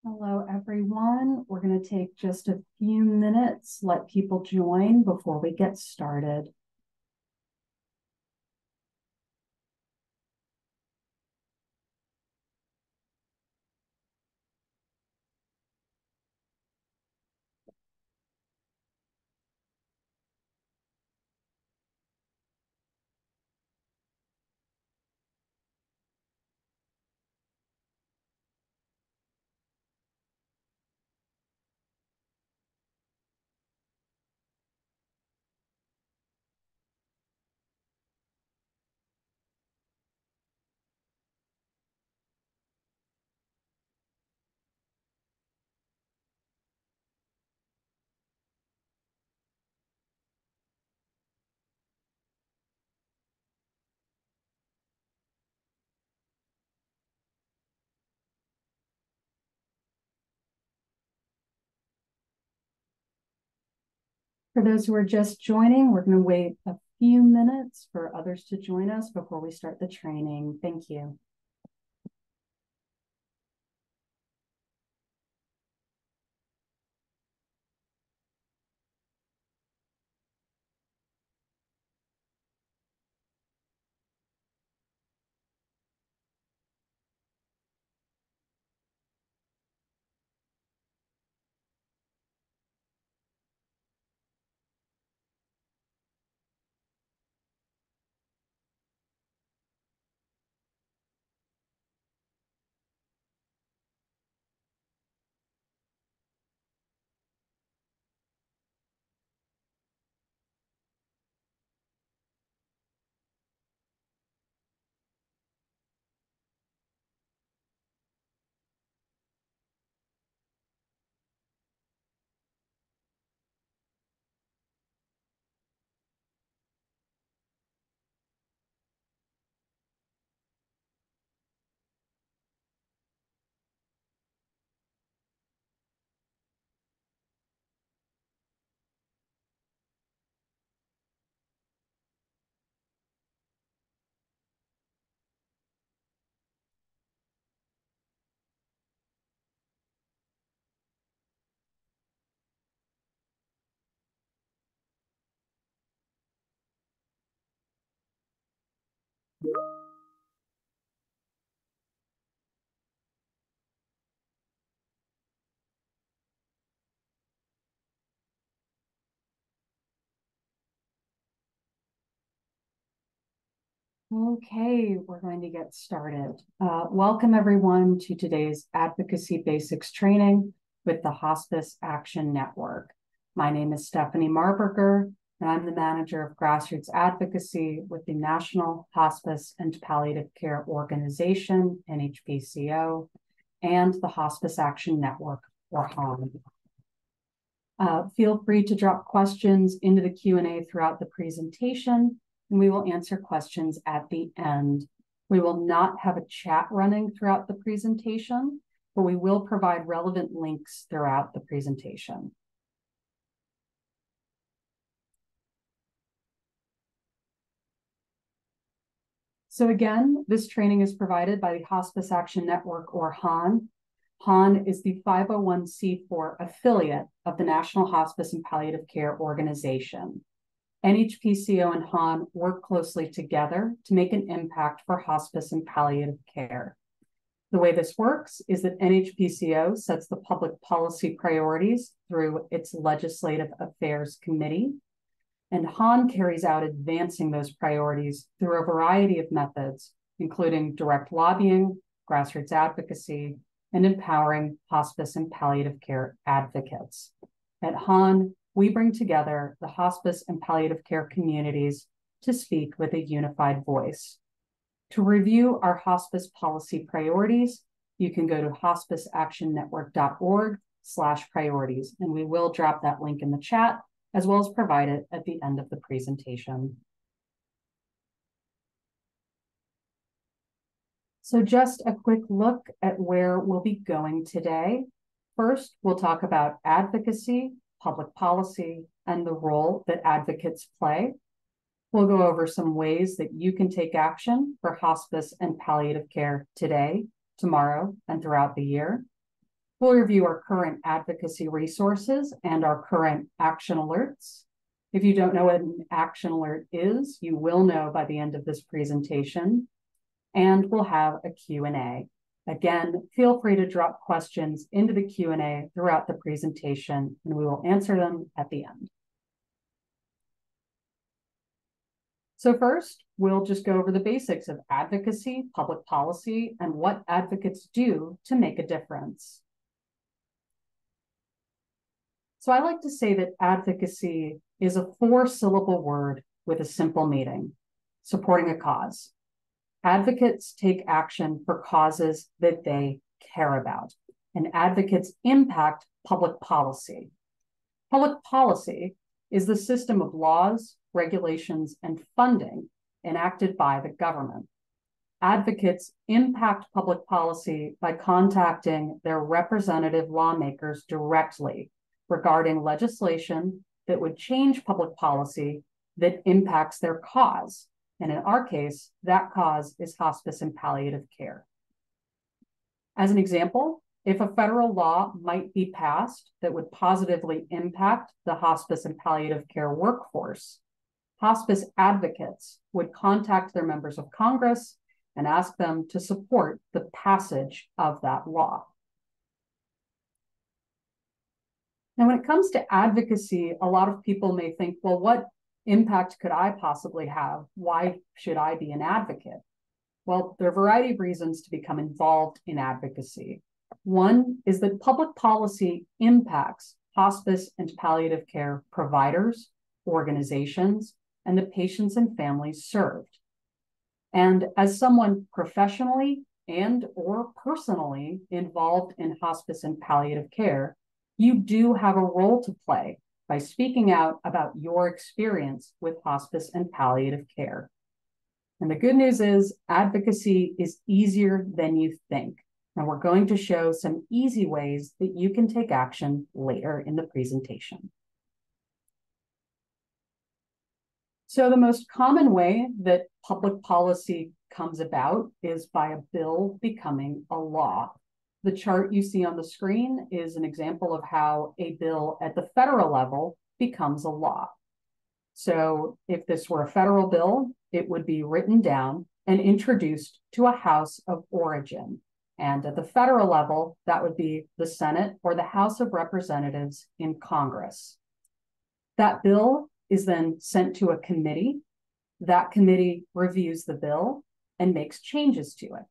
Hello, everyone. We're going to take just a few minutes, let people join before we get started. For those who are just joining, we're going to wait a few minutes for others to join us before we start the training. Thank you. Okay, we're going to get started. Welcome everyone to today's Advocacy Basics training with the Hospice Action Network. My name is Stephanie Marburger, and I'm the manager of grassroots advocacy with the National Hospice and Palliative Care Organization, NHPCO, and the Hospice Action Network, or HAN. Feel free to drop questions into the Q&A throughout the presentation, and we will answer questions at the end. We will not have a chat running throughout the presentation, but we will provide relevant links throughout the presentation. So again, this training is provided by the Hospice Action Network, or HAN. HAN is the 501c4 affiliate of the National Hospice and Palliative Care Organization. NHPCO and HAN work closely together to make an impact for hospice and palliative care. The way this works is that NHPCO sets the public policy priorities through its Legislative Affairs Committee, and HAN carries out advancing those priorities through a variety of methods, including direct lobbying, grassroots advocacy, and empowering hospice and palliative care advocates. At HAN, we bring together the hospice and palliative care communities to speak with a unified voice. To review our hospice policy priorities, you can go to hospiceactionnetwork.org/priorities, and we will drop that link in the chat, as well as provide it at the end of the presentation. So just a quick look at where we'll be going today. First, we'll talk about advocacy, public policy, and the role that advocates play. We'll go over some ways that you can take action for hospice and palliative care today, tomorrow, and throughout the year. We'll review our current advocacy resources and our current action alerts. If you don't know what an action alert is, you will know by the end of this presentation. And we'll have a Q&A. Again, feel free to drop questions into the Q&A throughout the presentation, and we will answer them at the end. So first, we'll just go over the basics of advocacy, public policy, and what advocates do to make a difference. So I like to say that advocacy is a 4-syllable word with a simple meaning: supporting a cause. Advocates take action for causes that they care about, and advocates impact public policy. Public policy is the system of laws, regulations, and funding enacted by the government. Advocates impact public policy by contacting their representative lawmakers directly regarding legislation that would change public policy that impacts their cause. And in our case, that cause is hospice and palliative care. As an example, if a federal law might be passed that would positively impact the hospice and palliative care workforce, hospice advocates would contact their members of Congress and ask them to support the passage of that law. Now, when it comes to advocacy, a lot of people may think, well, what impact could I possibly have? Why should I be an advocate? Well, there are a variety of reasons to become involved in advocacy. One is that public policy impacts hospice and palliative care providers, organizations, and the patients and families served. And as someone professionally and or personally involved in hospice and palliative care, you do have a role to play by speaking out about your experience with hospice and palliative care. And the good news is advocacy is easier than you think. And we're going to show some easy ways that you can take action later in the presentation. So the most common way that public policy comes about is by a bill becoming a law. The chart you see on the screen is an example of how a bill at the federal level becomes a law. So if this were a federal bill, it would be written down and introduced to a House of Origin. And at the federal level, that would be the Senate or the House of Representatives in Congress. That bill is then sent to a committee. That committee reviews the bill and makes changes to it.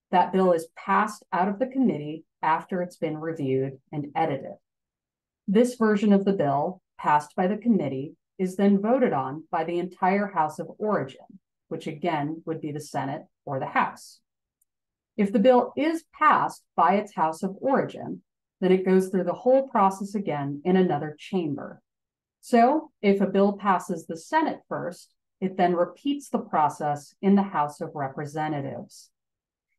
That bill is passed out of the committee after it's been reviewed and edited. This version of the bill, passed by the committee, is then voted on by the entire House of Origin, which again would be the Senate or the House. If the bill is passed by its House of Origin, then it goes through the whole process again in another chamber. So if a bill passes the Senate first, it then repeats the process in the House of Representatives.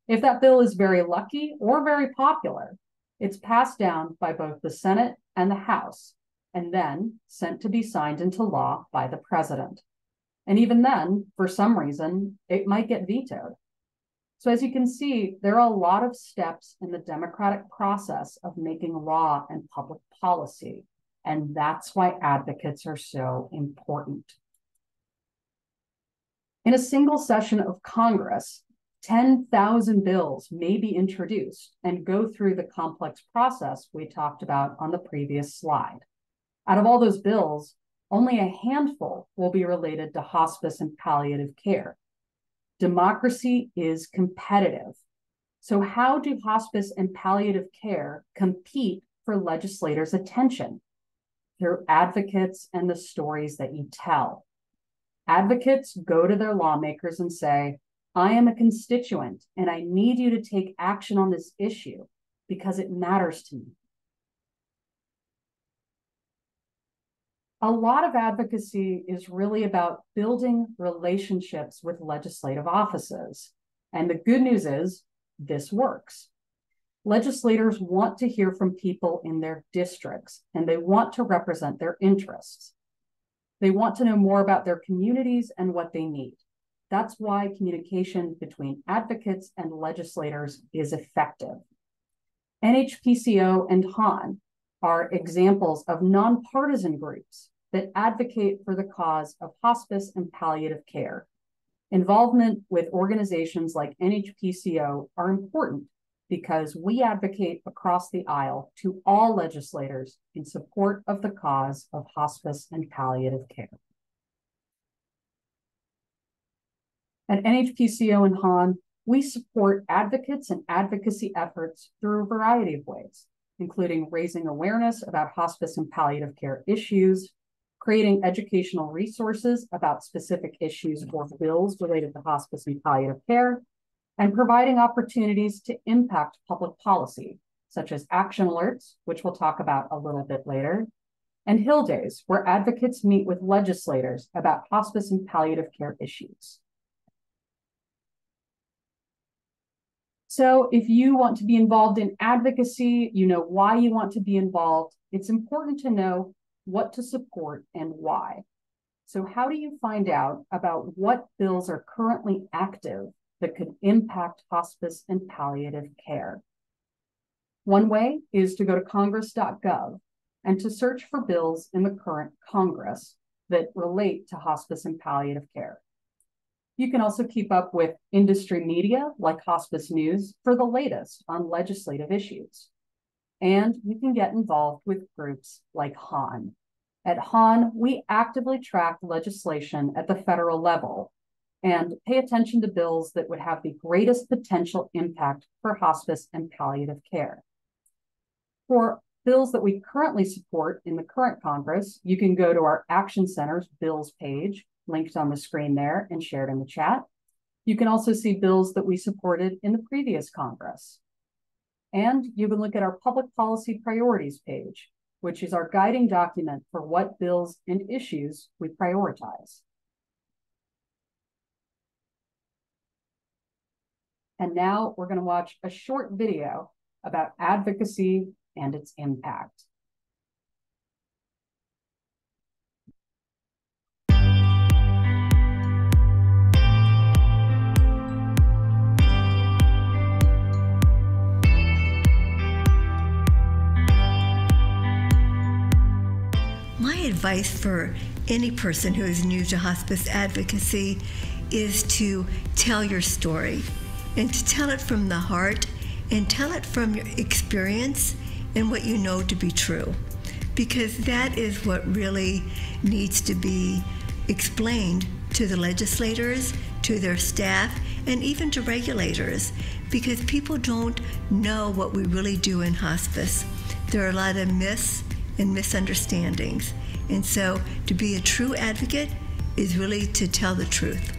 If that bill is very lucky or very popular, it's passed down by both the Senate and the House, and then sent to be signed into law by the president. And even then, for some reason, it might get vetoed. So as you can see, there are a lot of steps in the democratic process of making law and public policy, and that's why advocates are so important. In a single session of Congress, 10,000 bills may be introduced and go through the complex process we talked about on the previous slide. Out of all those bills, only a handful will be related to hospice and palliative care. Democracy is competitive. So how do hospice and palliative care compete for legislators' attention? Through advocates and the stories that you tell. Advocates go to their lawmakers and say, I am a constituent and I need you to take action on this issue because it matters to me. A lot of advocacy is really about building relationships with legislative offices. And the good news is this works. Legislators want to hear from people in their districts and they want to represent their interests. They want to know more about their communities and what they need. That's why communication between advocates and legislators is effective. NHPCO and HAN are examples of nonpartisan groups that advocate for the cause of hospice and palliative care. Involvement with organizations like NHPCO are important because we advocate across the aisle to all legislators in support of the cause of hospice and palliative care. At NHPCO and HAN, we support advocates and advocacy efforts through a variety of ways, including raising awareness about hospice and palliative care issues, creating educational resources about specific issues or bills related to hospice and palliative care, and providing opportunities to impact public policy, such as action alerts, which we'll talk about a little bit later, and Hill Days, where advocates meet with legislators about hospice and palliative care issues. So if you want to be involved in advocacy, you know why you want to be involved, it's important to know what to support and why. So how do you find out about what bills are currently active that could impact hospice and palliative care? One way is to go to congress.gov and to search for bills in the current Congress that relate to hospice and palliative care. You can also keep up with industry media like Hospice News for the latest on legislative issues. And you can get involved with groups like HAN. At HAN, we actively track legislation at the federal level and pay attention to bills that would have the greatest potential impact for hospice and palliative care. For bills that we currently support in the current Congress, you can go to our Action Center's bills page, linked on the screen there and shared in the chat. You can also see bills that we supported in the previous Congress. And you can look at our Public Policy Priorities page, which is our guiding document for what bills and issues we prioritize. And now we're going to watch a short video about advocacy and its impact. My advice for any person who is new to hospice advocacy is to tell your story and to tell it from the heart and tell it from your experience and what you know to be true, because that is what really needs to be explained to the legislators, to their staff, and even to regulators, because people don't know what we really do in hospice. There are a lot of myths and misunderstandings. And so to be a true advocate is really to tell the truth.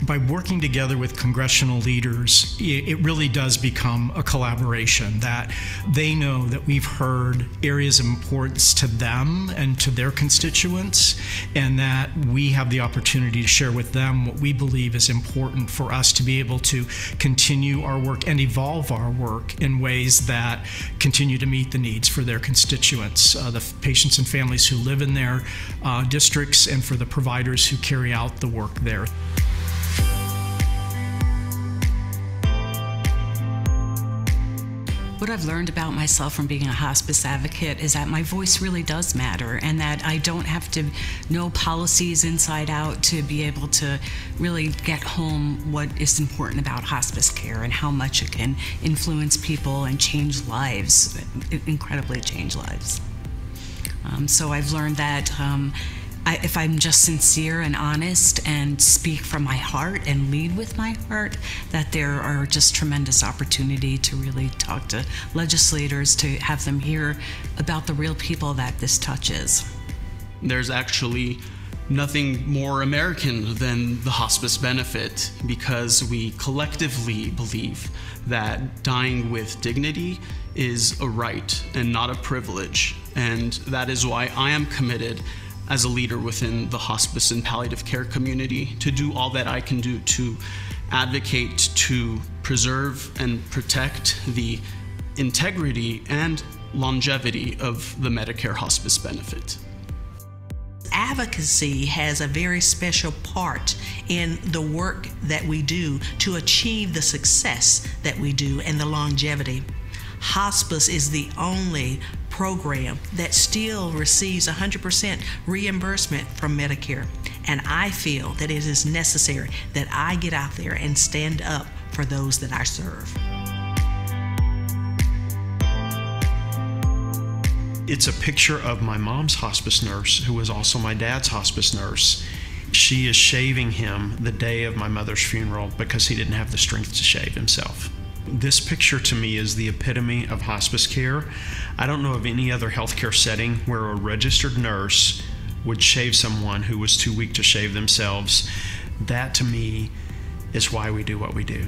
By working together with congressional leaders, it really does become a collaboration, that they know that we've heard areas of importance to them and to their constituents, and that we have the opportunity to share with them what we believe is important for us to be able to continue our work and evolve our work in ways that continue to meet the needs for their constituents, the patients and families who live in their districts, and for the providers who carry out the work there. What I've learned about myself from being a hospice advocate is that my voice really does matter, and that I don't have to know policies inside out to be able to really get home what is important about hospice care and how much it can influence people and change lives, incredibly change lives. So I've learned that if I'm just sincere and honest and speak from my heart and lead with my heart, that there are just tremendous opportunity to really talk to legislators, to have them hear about the real people that this touches. There's actually nothing more American than the hospice benefit, because we collectively believe that dying with dignity is a right and not a privilege. And that is why I am committed as a leader within the hospice and palliative care community to do all that I can do to advocate to preserve and protect the integrity and longevity of the Medicare hospice benefit. Advocacy has a very special part in the work that we do to achieve the success that we do and the longevity. hospice is the only program that still receives 100% reimbursement from Medicare. And I feel that it is necessary that I get out there and stand up for those that I serve. It's a picture of my mom's hospice nurse, who was also my dad's hospice nurse. She is shaving him the day of my mother's funeral because he didn't have the strength to shave himself. This picture to me is the epitome of hospice care. I don't know of any other healthcare setting where a registered nurse would shave someone who was too weak to shave themselves. That to me is why we do what we do.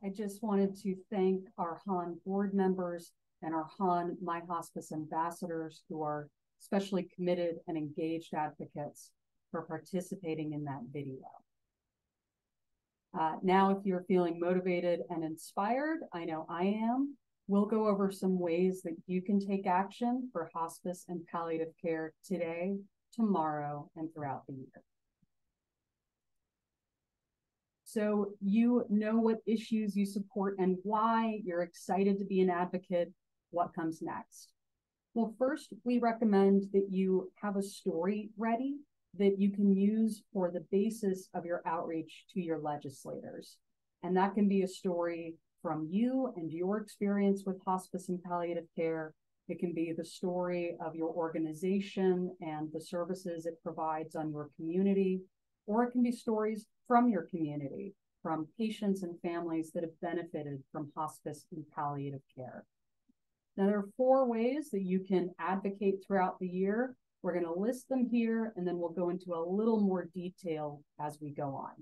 I just wanted to thank our HAN board members and our HAN My Hospice ambassadors, who are especially committed and engaged advocates, for participating in that video. Now, if you're feeling motivated and inspired, I know I am, we'll go over some ways that you can take action for hospice and palliative care today, tomorrow, and throughout the year. So you know what issues you support and why. You're excited to be an advocate. What comes next? Well, first, we recommend that you have a story ready that you can use for the basis of your outreach to your legislators. And that can be a story from you and your experience with hospice and palliative care. It can be the story of your organization and the services it provides on your community, or it can be stories from your community, from patients and families that have benefited from hospice and palliative care. Now, there are 4 ways that you can advocate throughout the year. We're going to list them here, and then we'll go into a little more detail as we go on.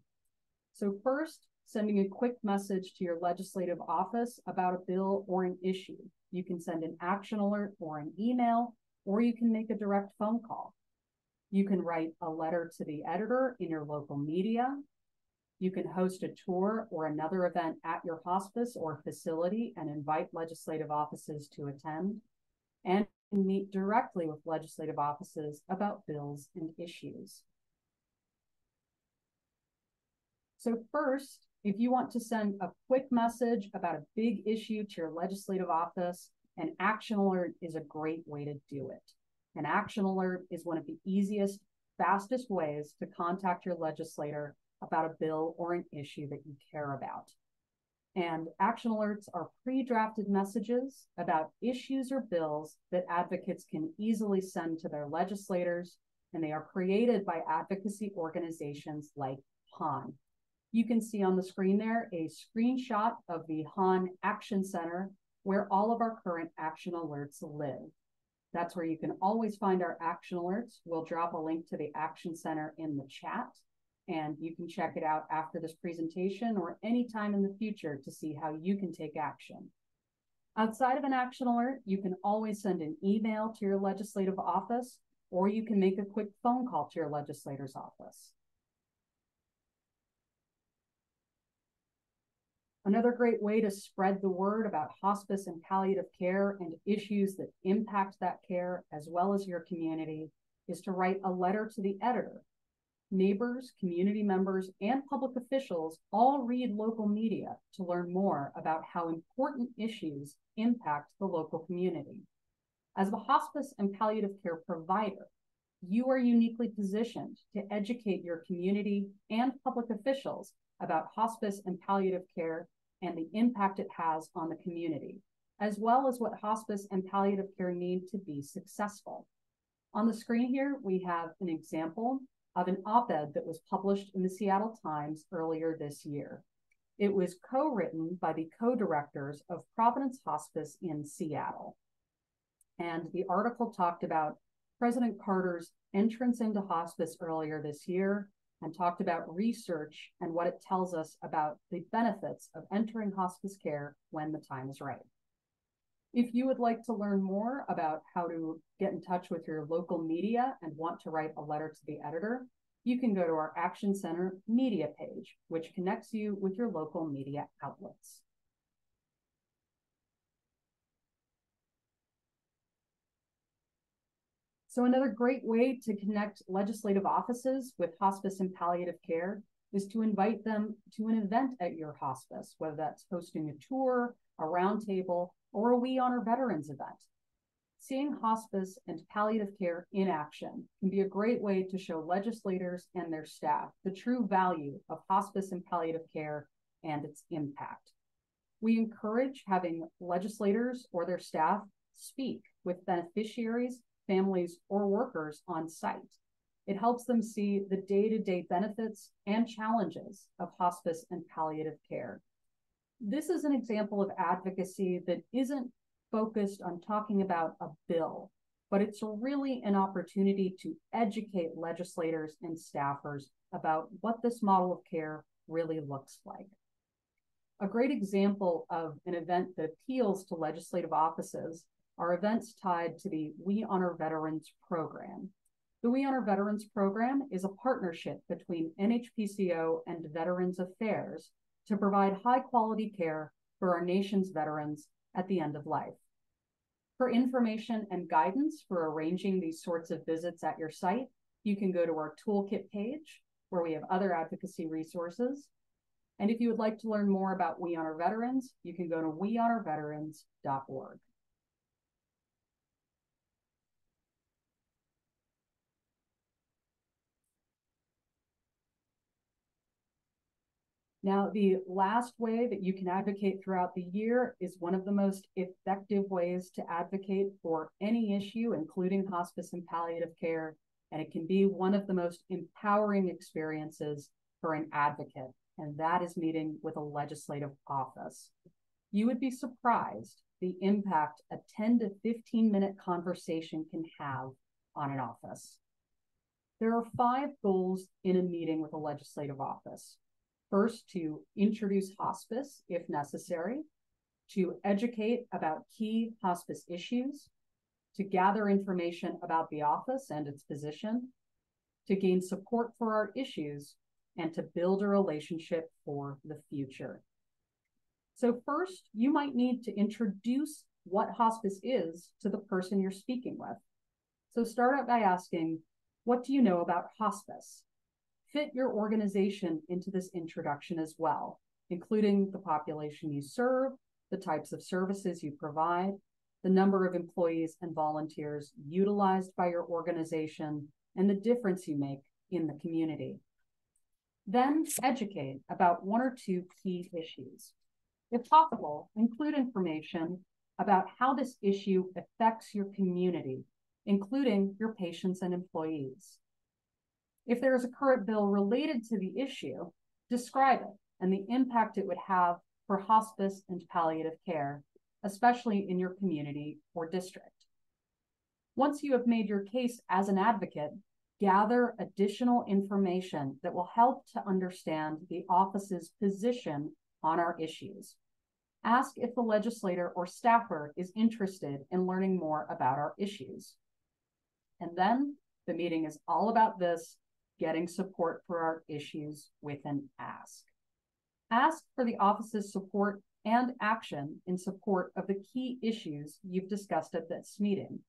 So first, sending a quick message to your legislative office about a bill or an issue. You can send an action alert or an email, or you can make a direct phone call. You can write a letter to the editor in your local media. You can host a tour or another event at your hospice or facility and invite legislative offices to attend, and meet directly with legislative offices about bills and issues. So first, if you want to send a quick message about a big issue to your legislative office, an action alert is a great way to do it. An action alert is one of the easiest, fastest ways to contact your legislator about a bill or an issue that you care about. And action alerts are pre-drafted messages about issues or bills that advocates can easily send to their legislators, and they are created by advocacy organizations like HAN. You can see on the screen there a screenshot of the HAN Action Center, where all of our current action alerts live. That's where you can always find our action alerts. We'll drop a link to the Action Center in the chat, and you can check it out after this presentation or anytime in the future to see how you can take action. Outside of an action alert, you can always send an email to your legislative office, or you can make a quick phone call to your legislator's office. Another great way to spread the word about hospice and palliative care and issues that impact that care, as well as your community, is to write a letter to the editor. Neighbors, community members, and public officials all read local media to learn more about how important issues impact the local community. As a hospice and palliative care provider, you are uniquely positioned to educate your community and public officials about hospice and palliative care and the impact it has on the community, as well as what hospice and palliative care need to be successful. On the screen here, we have an example of an op-ed that was published in the Seattle Times earlier this year. It was co-written by the co-directors of Providence Hospice in Seattle. And the article talked about President Carter's entrance into hospice earlier this year, and talked about research and what it tells us about the benefits of entering hospice care when the time is right. If you would like to learn more about how to get in touch with your local media and want to write a letter to the editor, you can go to our Action Center media page, which connects you with your local media outlets. So another great way to connect legislative offices with hospice and palliative care is to invite them to an event at your hospice, whether that's hosting a tour, a roundtable, or a We Honor Veterans event. Seeing hospice and palliative care in action can be a great way to show legislators and their staff the true value of hospice and palliative care and its impact. We encourage having legislators or their staff speak with beneficiaries, families, or workers on site. It helps them see the day-to-day benefits and challenges of hospice and palliative care. This is an example of advocacy that isn't focused on talking about a bill, but it's really an opportunity to educate legislators and staffers about what this model of care really looks like. A great example of an event that appeals to legislative offices are events tied to the We Honor Veterans program. The We Honor Veterans program is a partnership between NHPCO and Veterans Affairs to provide high-quality care for our nation's veterans at the end of life. For information and guidance for arranging these sorts of visits at your site, you can go to our toolkit page where we have other advocacy resources. And if you would like to learn more about We Honor Veterans, you can go to wehonorveterans.org. Now, the last way that you can advocate throughout the year is one of the most effective ways to advocate for any issue, including hospice and palliative care, and it can be one of the most empowering experiences for an advocate, and that is meeting with a legislative office. You would be surprised the impact a 10 to 15-minute conversation can have on an office. There are 5 goals in a meeting with a legislative office. First, to introduce hospice if necessary, to educate about key hospice issues, to gather information about the office and its position, to gain support for our issues, and to build a relationship for the future. So first, you might need to introduce what hospice is to the person you're speaking with. So start out by asking, what do you know about hospice? Fit your organization into this introduction as well, including the population you serve, the types of services you provide, the number of employees and volunteers utilized by your organization, and the difference you make in the community. Then educate about 1 or 2 key issues. If possible, include information about how this issue affects your community, including your patients and employees. If there is a current bill related to the issue, describe it and the impact it would have for hospice and palliative care, especially in your community or district. Once you have made your case as an advocate, gather additional information that will help to understand the office's position on our issues. Ask if the legislator or staffer is interested in learning more about our issues. And then the meeting is all about this, getting support for our issues with an ask. Ask for the office's support and action in support of the key issues you've discussed at this meeting,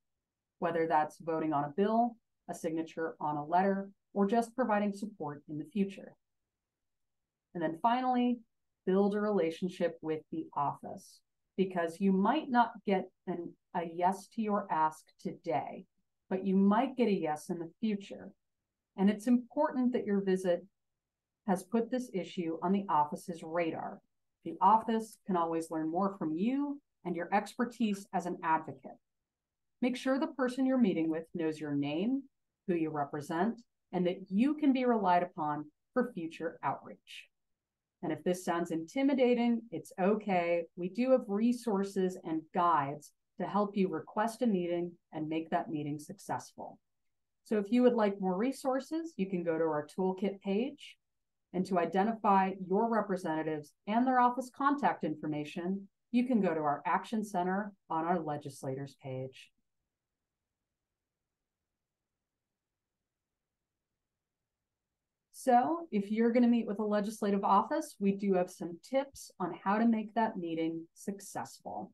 whether that's voting on a bill, a signature on a letter, or just providing support in the future. And then finally, build a relationship with the office, because you might not get a yes to your ask today, but you might get a yes in the future. And it's important that your visit has put this issue on the office's radar. The office can always learn more from you and your expertise as an advocate. Make sure the person you're meeting with knows your name, who you represent, and that you can be relied upon for future outreach. And if this sounds intimidating, it's okay. We do have resources and guides to help you request a meeting and make that meeting successful. So if you would like more resources, you can go to our toolkit page, and to identify your representatives and their office contact information, you can go to our Action Center on our legislators page. So if you're going to meet with a legislative office, we do have some tips on how to make that meeting successful.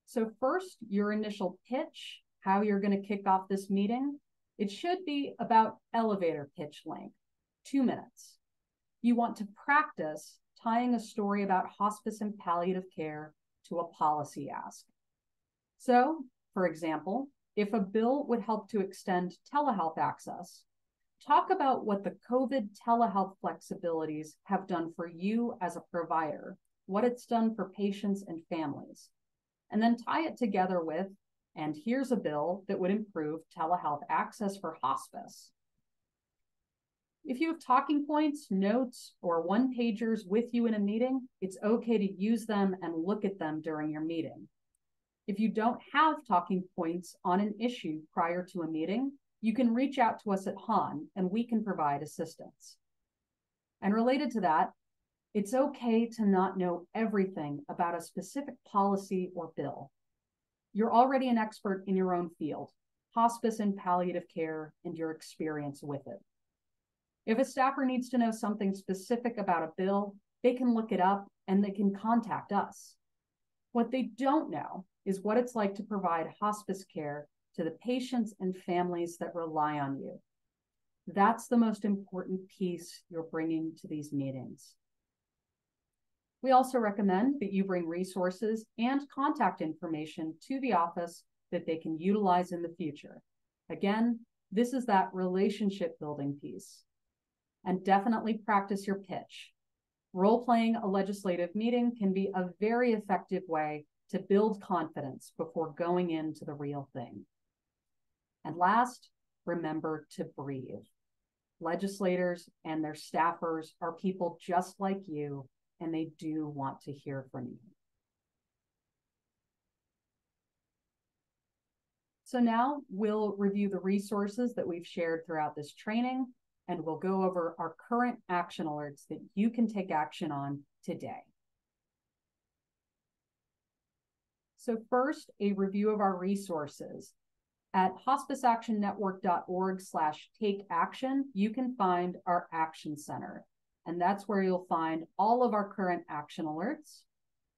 So first, your initial pitch how you're going to kick off this meeting, it should be about elevator pitch length, 2 minutes. You want to practice tying a story about hospice and palliative care to a policy ask. So, for example, if a bill would help to extend telehealth access, talk about what the COVID telehealth flexibilities have done for you as a provider, what it's done for patients and families, and then tie it together with, and here's a bill that would improve telehealth access for hospice. If you have talking points, notes, or one-pagers with you in a meeting, it's okay to use them and look at them during your meeting. If you don't have talking points on an issue prior to a meeting, you can reach out to us at HAN and we can provide assistance. And related to that, it's okay to not know everything about a specific policy or bill. You're already an expert in your own field, hospice and palliative care, and your experience with it. If a staffer needs to know something specific about a bill, they can look it up and they can contact us. What they don't know is what it's like to provide hospice care to the patients and families that rely on you. That's the most important piece you're bringing to these meetings. We also recommend that you bring resources and contact information to the office that they can utilize in the future. Again, this is that relationship building piece. And definitely practice your pitch. Role-playing a legislative meeting can be a very effective way to build confidence before going into the real thing. And last, remember to breathe. Legislators and their staffers are people just like you, and they do want to hear from you. So now we'll review the resources that we've shared throughout this training, and we'll go over our current action alerts that you can take action on today. So first, a review of our resources. At hospiceactionnetwork.org/take-action, you can find our Action Center, and that's where you'll find all of our current action alerts.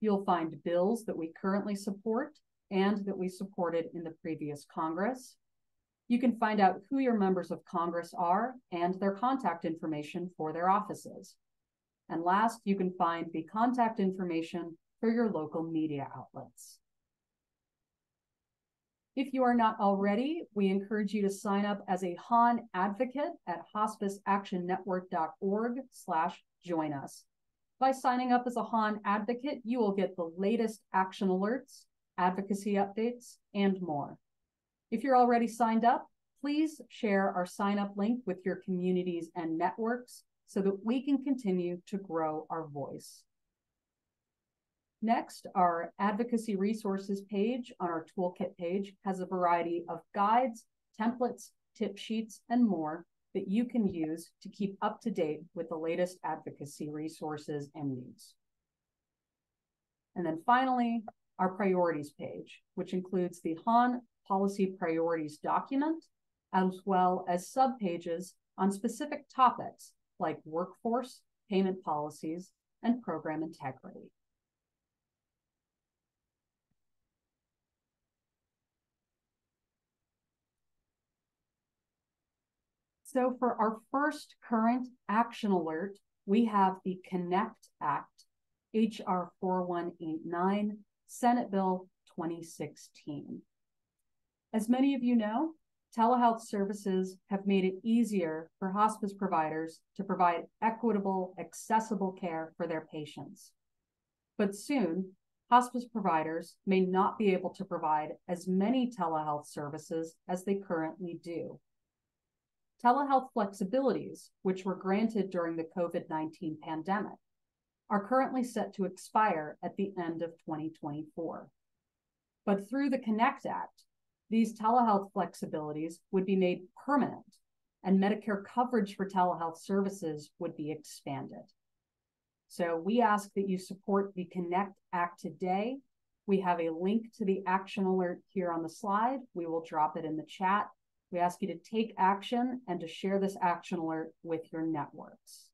You'll find bills that we currently support and that we supported in the previous Congress. You can find out who your members of Congress are and their contact information for their offices. And last, you can find the contact information for your local media outlets. If you are not already, we encourage you to sign up as a HAN advocate at hospiceactionnetwork.org/join us. By signing up as a HAN advocate, you will get the latest action alerts, advocacy updates, and more. If you're already signed up, please share our sign up link with your communities and networks so that we can continue to grow our voice. Next, our advocacy resources page on our toolkit page has a variety of guides, templates, tip sheets, and more that you can use to keep up to date with the latest advocacy resources and news. And then finally, our priorities page, which includes the HAN policy priorities document, as well as subpages on specific topics like workforce, payment policies, and program integrity. So for our first current action alert, we have the CONNECT Act, HR 4189, Senate Bill 2016. As many of you know, telehealth services have made it easier for hospice providers to provide equitable, accessible care for their patients. But soon, hospice providers may not be able to provide as many telehealth services as they currently do. Telehealth flexibilities, which were granted during the COVID-19 pandemic, are currently set to expire at the end of 2024. But through the CONNECT Act, these telehealth flexibilities would be made permanent, and Medicare coverage for telehealth services would be expanded. So we ask that you support the CONNECT Act today. We have a link to the action alert here on the slide. We will drop it in the chat. We ask you to take action and to share this action alert with your networks.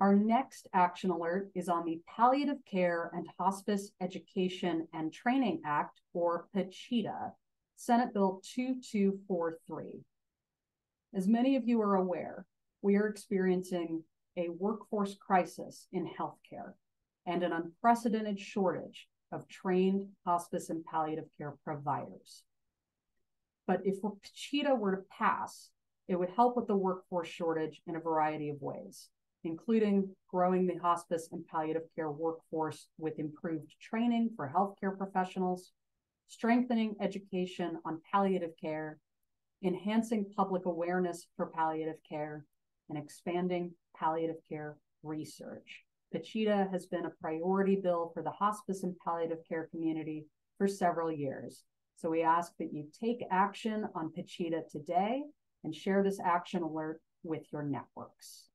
Our next action alert is on the Palliative Care and Hospice Education and Training Act, or PACHETA, Senate Bill 2243. As many of you are aware, we are experiencing a workforce crisis in healthcare and an unprecedented shortage of trained hospice and palliative care providers. But if PACHETA were to pass, it would help with the workforce shortage in a variety of ways, including growing the hospice and palliative care workforce with improved training for healthcare professionals, strengthening education on palliative care, enhancing public awareness for palliative care, and expanding palliative care research. PACHETA has been a priority bill for the hospice and palliative care community for several years. So we ask that you take action on PACHETA today and share this action alert with your networks.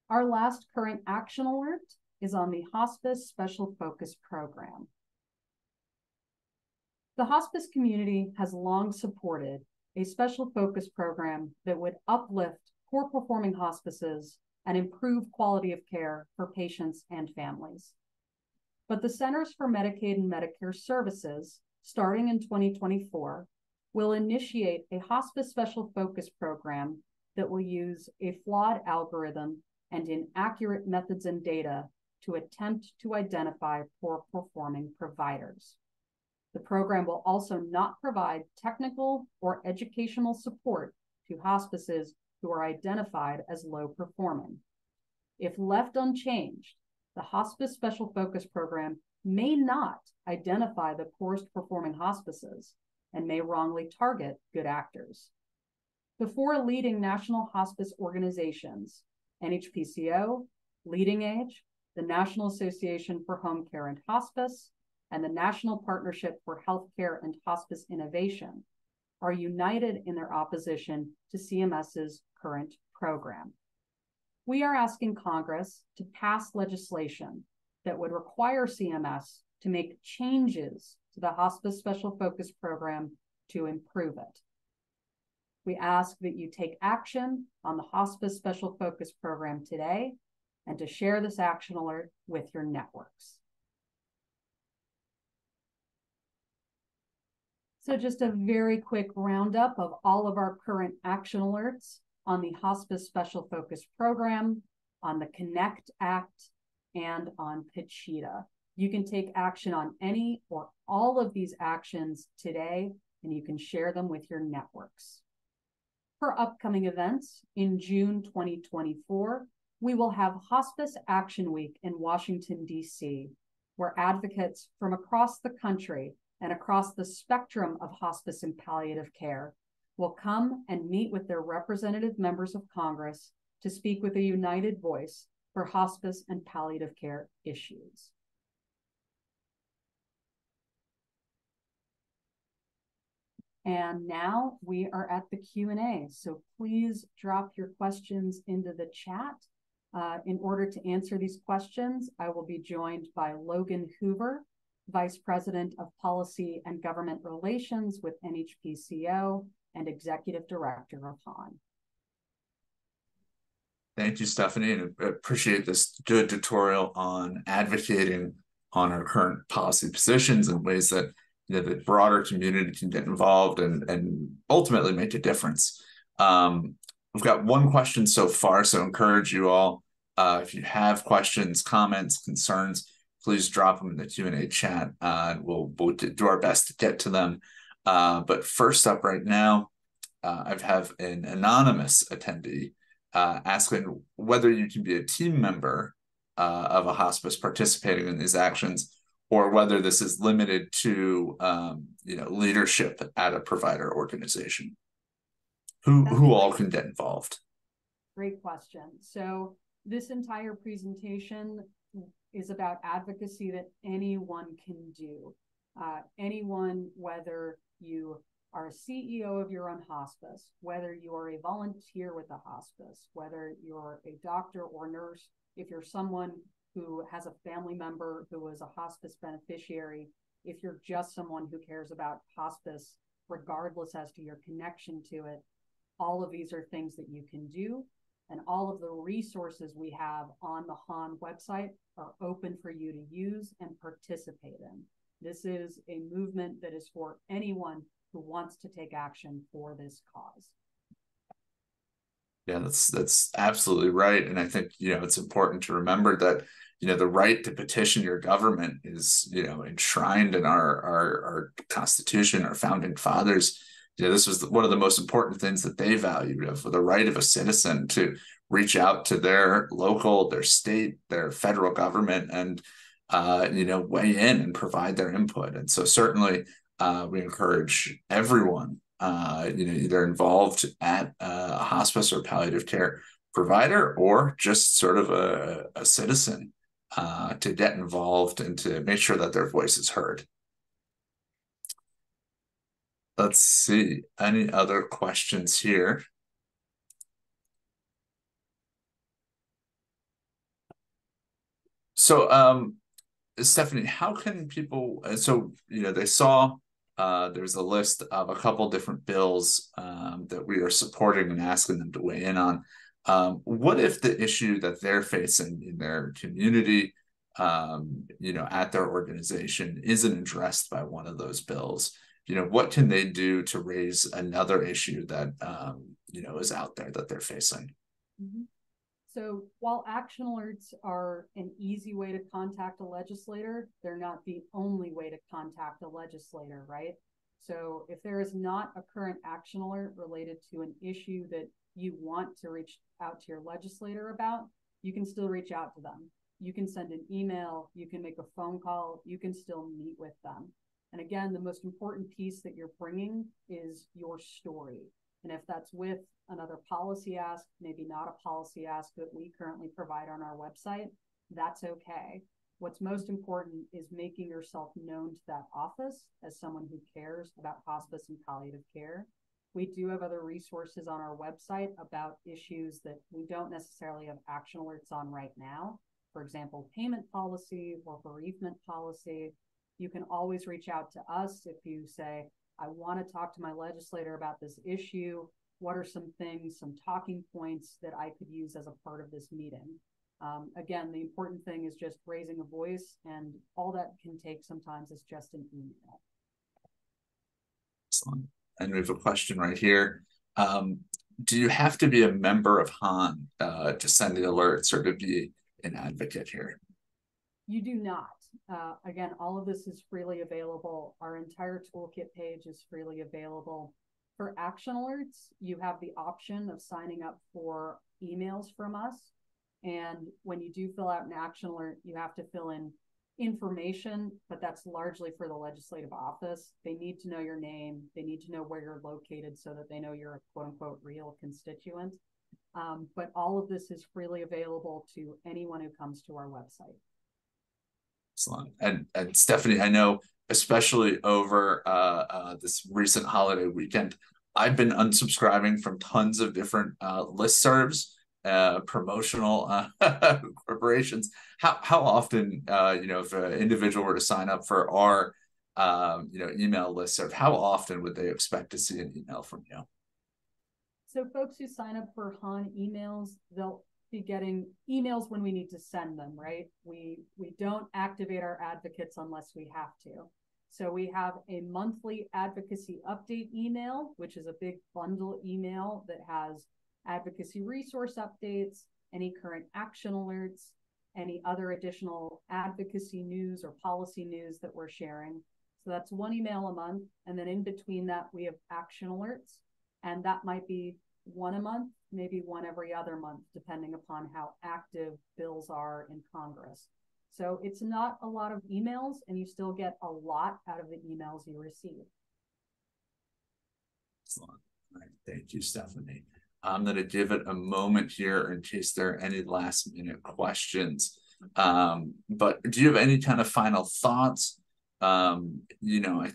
Our last current action alert is on the Hospice Special Focus Program. The hospice community has long supported a special focus program that would uplift poor performing hospices and improve quality of care for patients and families. But the Centers for Medicaid and Medicare Services, starting in 2024, will initiate a hospice special focus program that will use a flawed algorithm and inaccurate methods and data to attempt to identify poor performing providers. The program will also not provide technical or educational support to hospices who are identified as low performing. If left unchanged, the Hospice Special Focus Program may not identify the poorest performing hospices and may wrongly target good actors. The four leading national hospice organizations, NHPCO, Leading Age, the National Association for Home Care and Hospice, and the National Partnership for Healthcare and Hospice Innovation, are united in their opposition to CMS's current program. We are asking Congress to pass legislation that would require CMS to make changes to the Hospice Special Focus Program to improve it. We ask that you take action on the Hospice Special Focus Program today and to share this action alert with your networks. So just a very quick roundup of all of our current action alerts on the Hospice Special Focus Program, on the CONNECT Act, and on PACHETA. You can take action on any or all of these actions today, and you can share them with your networks. For upcoming events, in June 2024, we will have Hospice Action Week in Washington, D.C., where advocates from across the country and across the spectrum of hospice and palliative care will come and meet with their representative members of Congress to speak with a united voice for hospice and palliative care issues. And now we are at the Q&A. So please drop your questions into the chat. In order to answer these questions, I will be joined by Logan Hoover, Vice President of Policy and Government Relations with NHPCO and Executive Director of HAN. Thank you, Stephanie, and I appreciate this good tutorial on advocating on our current policy positions and ways that the broader community can get involved and ultimately make a difference. We've got one question so far, so encourage you all. If you have questions, comments, concerns, please drop them in the Q&A chat. We'll do our best to get to them. But first up right now, I have an anonymous attendee asking whether you can be a team member of a hospice participating in these actions, or whether this is limited to leadership at a provider organization. Who all can get involved? Great question. So this entire presentation is about advocacy that anyone can do. Anyone, whether you are a CEO of your own hospice, whether you are a volunteer with a hospice, whether you're a doctor or nurse, if you're someone who has a family member who is a hospice beneficiary, if you're just someone who cares about hospice, regardless as to your connection to it, all of these are things that you can do, and all of the resources we have on the HAN website are open for you to use and participate in. This is a movement that is for anyone who wants to take action for this cause. Yeah, that's absolutely right. And I think, it's important to remember that, the right to petition your government is, enshrined in our Constitution, our founding fathers. This was one of the most important things that they valued, of the right of a citizen to reach out to their local, their state, their federal government, and weigh in and provide their input. And so certainly we encourage everyone, either involved at a hospice or palliative care provider, or just sort of a citizen, to get involved and to make sure that their voice is heard. Let's see, any other questions here? So, Stephanie, how can people, they saw there's a list of a couple different bills that we are supporting and asking them to weigh in on. What if the issue that they're facing in their community, at their organization, isn't addressed by one of those bills? What can they do to raise another issue that, is out there that they're facing? Mm-hmm. So while action alerts are an easy way to contact a legislator, they're not the only way to contact a legislator, right? So if there is not a current action alert related to an issue that you want to reach out to your legislator about, you can still reach out to them. You can send an email, you can make a phone call, you can still meet with them. And again, the most important piece that you're bringing is your story. And if that's with another policy ask, maybe not a policy ask that we currently provide on our website, that's okay. What's most important is making yourself known to that office as someone who cares about hospice and palliative care. We do have other resources on our website about issues that we don't necessarily have action alerts on right now. For example, payment policy or bereavement policy. You can always reach out to us if you say, I want to talk to my legislator about this issue. What are some things, some talking points that I could use as a part of this meeting? Again, the important thing is just raising a voice, and all that can take sometimes is just an email. Excellent. And we have a question right here. Do you have to be a member of HAN to send the alerts or to be an advocate here? You do not. Again, all of this is freely available. Our entire toolkit page is freely available. For action alerts, you have the option of signing up for emails from us. And when you do fill out an action alert, you have to fill in information, but that's largely for the legislative office. They need to know your name. They need to know where you're located so that they know you're a quote unquote real constituent. But all of this is freely available to anyone who comes to our website. Excellent. And Stephanie, I know, especially over this recent holiday weekend, I've been unsubscribing from tons of different listservs, promotional corporations. How often, if an individual were to sign up for our, email listserv, how often would they expect to see an email from you? So folks who sign up for HAN emails, they'll be getting emails when we need to send them, right? We don't activate our advocates unless we have to. So we have a monthly advocacy update email, which is a big bundle email that has advocacy resource updates, any current action alerts, any other additional advocacy news or policy news that we're sharing. So that's one email a month. And then in between that, we have action alerts. And that might be one a month, maybe one every other month, depending upon how active bills are in Congress. So it's not a lot of emails, and you still get a lot out of the emails you receive. Excellent. All right. Thank you, Stephanie. I'm going to give it a moment here in case there are any last minute questions. But do you have any kind of final thoughts? I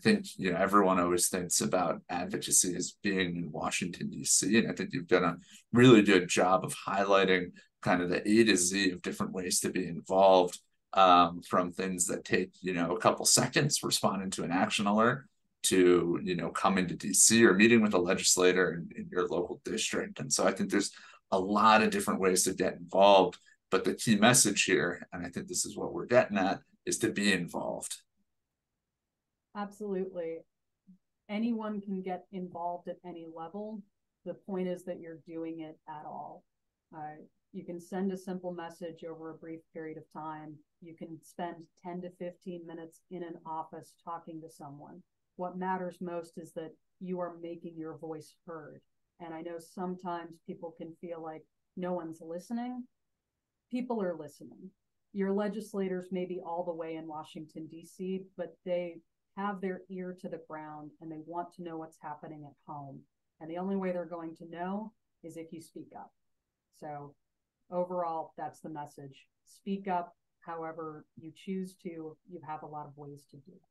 think, everyone always thinks about advocacy as being in Washington, D.C. And I think you've done a really good job of highlighting kind of the A to Z of different ways to be involved, from things that take, a couple seconds responding to an action alert to, coming to DC or meeting with a legislator in your local district. And so I think there's a lot of different ways to get involved. But the key message here, and I think this is what we're getting at, is to be involved. Absolutely. Anyone can get involved at any level. The point is that you're doing it at all. You can send a simple message over a brief period of time. You can spend 10 to 15 minutes in an office talking to someone. What matters most is that you are making your voice heard. And I know sometimes people can feel like no one's listening. People are listening. Your legislators may be all the way in Washington, D.C., but they have their ear to the ground and they want to know what's happening at home. And the only way they're going to know is if you speak up. So overall, that's the message. Speak up however you choose to. You have a lot of ways to do it.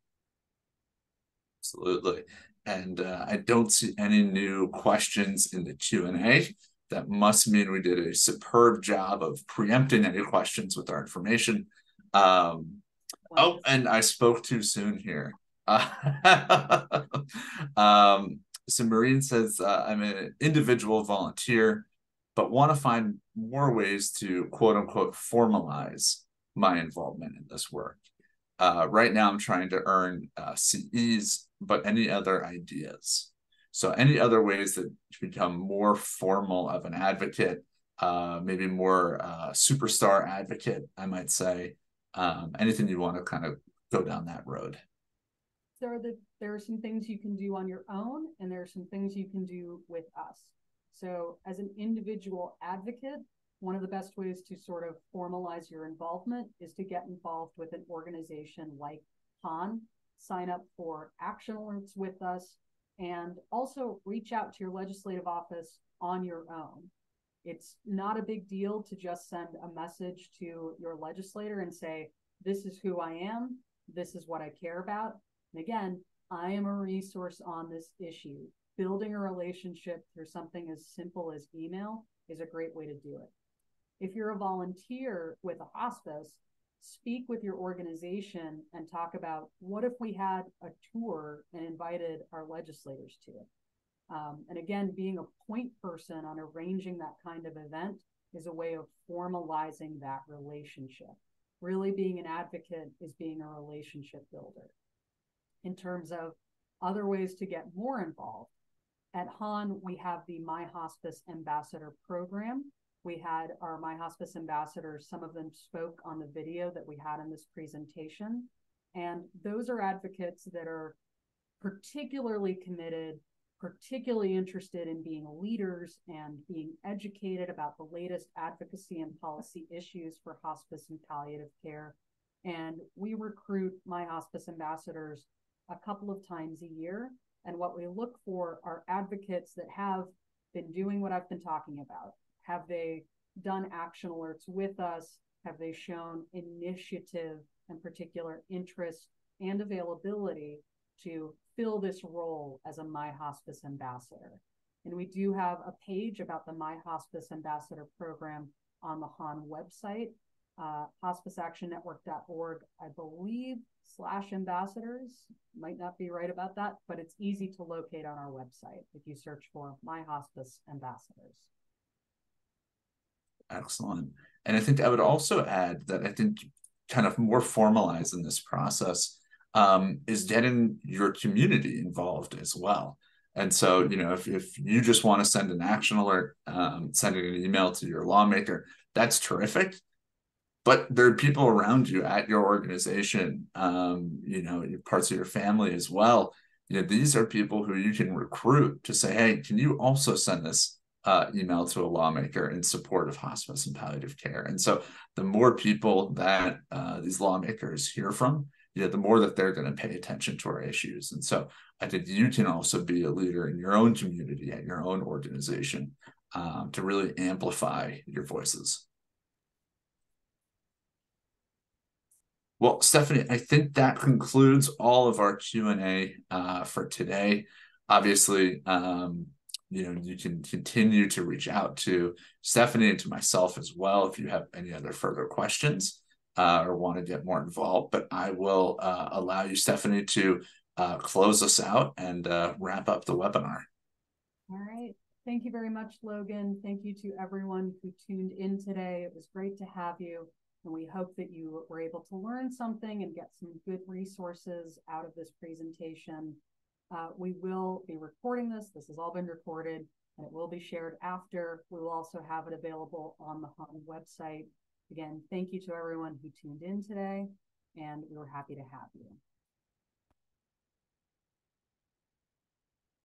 Absolutely. And I don't see any new questions in the Q&A. That must mean we did a superb job of preempting any questions with our information. Oh, and I spoke too soon here. So Maureen says, I'm an individual volunteer, but want to find more ways to quote unquote formalize my involvement in this work. Right now I'm trying to earn CEs, but any other ideas? So any other ways that to become more formal of an advocate, maybe more superstar advocate, I might say. Anything you want to kind of go down that road? There are some things you can do on your own, and there are some things you can do with us. So as an individual advocate, one of the best ways to sort of formalize your involvement is to get involved with an organization like HAN, sign up for action alerts with us, and also reach out to your legislative office on your own. It's not a big deal to just send a message to your legislator and say, this is who I am, this is what I care about. And again, I am a resource on this issue. Building a relationship through something as simple as email is a great way to do it. If you're a volunteer with a hospice, speak with your organization and talk about what if we had a tour and invited our legislators to it. And again, being a point person on arranging that kind of event is a way of formalizing that relationship. Really being an advocate is being a relationship builder. In terms of other ways to get more involved, at HAN, we have the My Hospice Ambassador program. We had our My Hospice ambassadors, some of them spoke on the video that we had in this presentation. And those are advocates that are particularly committed, particularly interested in being leaders and being educated about the latest advocacy and policy issues for hospice and palliative care. And we recruit My Hospice ambassadors a couple of times a year. And what we look for are advocates that have been doing what I've been talking about. Have they done action alerts with us? Have they shown initiative and particular interest and availability to fill this role as a My Hospice ambassador? And we do have a page about the My Hospice Ambassador program on the HAN website, hospiceactionnetwork.org, I believe, /ambassadors. Might not be right about that, but it's easy to locate on our website if you search for My Hospice Ambassadors. Excellent. And I think I would also add that I think kind of more formalized in this process is getting your community involved as well. And so, if you just want to send an action alert, sending an email to your lawmaker, that's terrific. But there are people around you at your organization, parts of your family as well. These are people who you can recruit to say, hey, can you also send this email to a lawmaker in support of hospice and palliative care? And so the more people that these lawmakers hear from, the more that they're going to pay attention to our issues. And so I think you can also be a leader in your own community, at your own organization, to really amplify your voices. Well, Stephanie, I think that concludes all of our Q&A for today. Obviously, you can continue to reach out to Stephanie and to myself as well if you have any other further questions or want to get more involved. But I will allow you, Stephanie, to close us out and wrap up the webinar. All right. Thank you very much, Logan. Thank you to everyone who tuned in today. It was great to have you, and we hope that you were able to learn something and get some good resources out of this presentation. We will be recording this. This has all been recorded, and it will be shared after. We will also have it available on the HAN website. Again, thank you to everyone who tuned in today, and we were happy to have you.